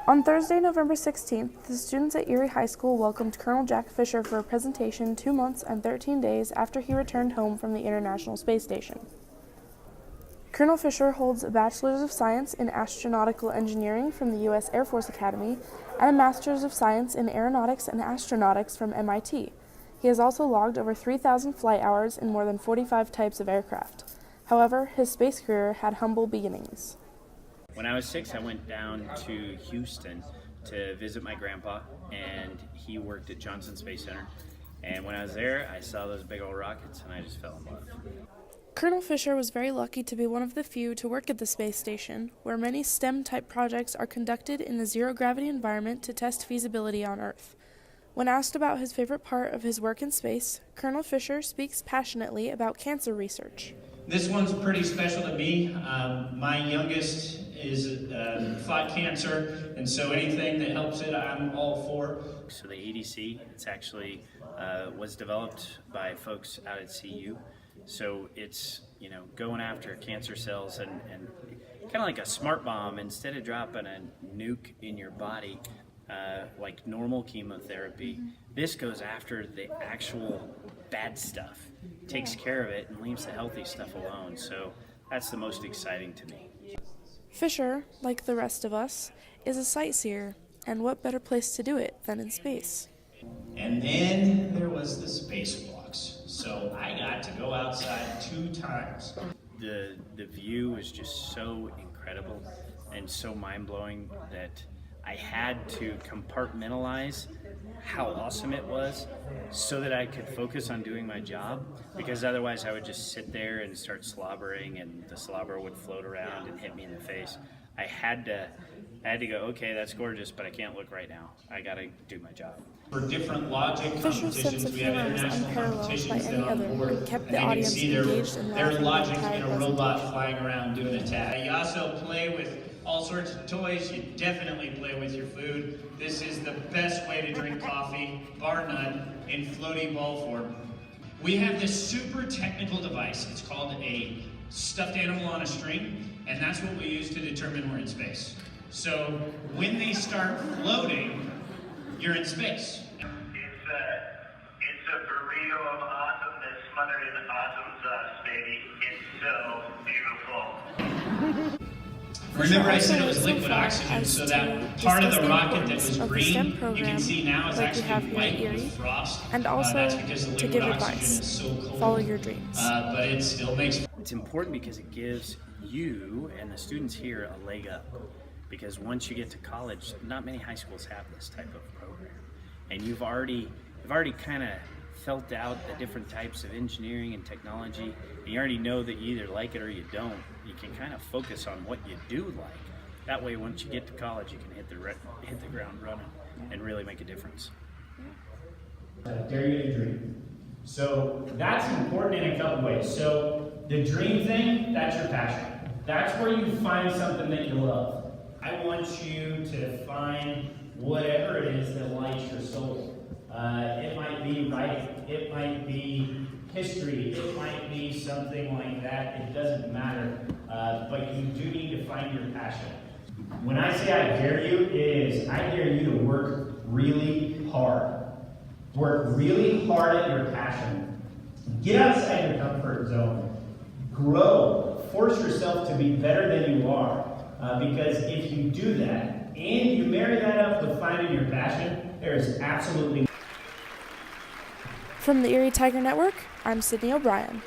On Thursday, November 16th, the students at Erie High School welcomed Colonel Jack Fischer for a presentation 2 months and 13 days after he returned home from the International Space Station. Colonel Fischer holds a Bachelor's of Science in Astronautical Engineering from the U.S. Air Force Academy and a Master's of Science in Aeronautics and Astronautics from MIT. He has also logged over 3,000 flight hours in more than 45 types of aircraft. However, his space career had humble beginnings. When I was 6, I went down to Houston to visit my grandpa, and he worked at Johnson Space Center. And when I was there, I saw those big old rockets, and I just fell in love. Colonel Fischer was very lucky to be one of the few to work at the space station, where many STEM-type projects are conducted in the zero-gravity environment to test feasibility on Earth. When asked about his favorite part of his work in space, Colonel Fischer speaks passionately about cancer research. This one's pretty special to me. My youngest is fought cancer, and so anything that helps it, I'm all for. So the ADC, it's actually was developed by folks out at CU. So it's, going after cancer cells and kind of like a smart bomb. Instead of dropping a nuke in your body like normal chemotherapy, this goes after the actual bad stuff, takes care of it, and leaves the healthy stuff alone. So that's the most exciting to me. Fischer, like the rest of us, is a sightseer, and what better place to do it than in space? And then there was the spacewalks. So I got to go outside 2 times. The view was just so incredible and so mind-blowing that I had to compartmentalize how awesome it was so that I could focus on doing my job, because otherwise I would just sit there and start slobbering, and the slobber would float around and hit me in the face. I had to go, okay, that's gorgeous, but I can't look right now. I gotta do my job. For different logic Fischer's sense competitions, of we have humor was international unparalleled by competitions any that other, on board. and kept the And you can audience see engaged and their laughing logic the entire in a robot presentation. flying around doing a tag. You also play with all sorts of toys. You definitely play with your food. This is the best way to drink coffee, bar none, in floaty ball form. We have this super technical device. It's called a stuffed animal on a string, and that's what we use to determine we're in space. So when they start floating, you're in space. It's a burrito of awesomeness smothered in awesome sauce, baby. It's so beautiful. Remember I said it was So liquid far oxygen, as so to that part of discuss the the rocket that importance was of the green, STEM you program can see now it's like we have actually here at white Erie, with frost. and also That's because the to liquid give oxygen advice. is so cold. Follow your dreams. But it still makes... It's important because it gives you and the students here a leg up, because once you get to college, not many high schools have this type of program, and you've already kind of felt out the different types of engineering and technology, and you already know that you either like it or you don't. You can kind of focus on what you do like. That way, once you get to college, you can hit the ground running and really make a difference. Dare you to dream. So that's important in a couple ways. So the dream thing, that's your passion. That's where you find something that you love. I want you to find whatever it is that lights your soul. It might be writing, it might be history, it might be something like that. It doesn't matter, but you do need to find your passion. When I say I dare you, it is I dare you to work really hard. Work really hard at your passion. Get outside your comfort zone. Grow. Force yourself to be better than you are. Because if you do that, and you marry that up with finding your passion, there is absolutely... From the Erie Tiger Network, I'm Cydnie O'Brien.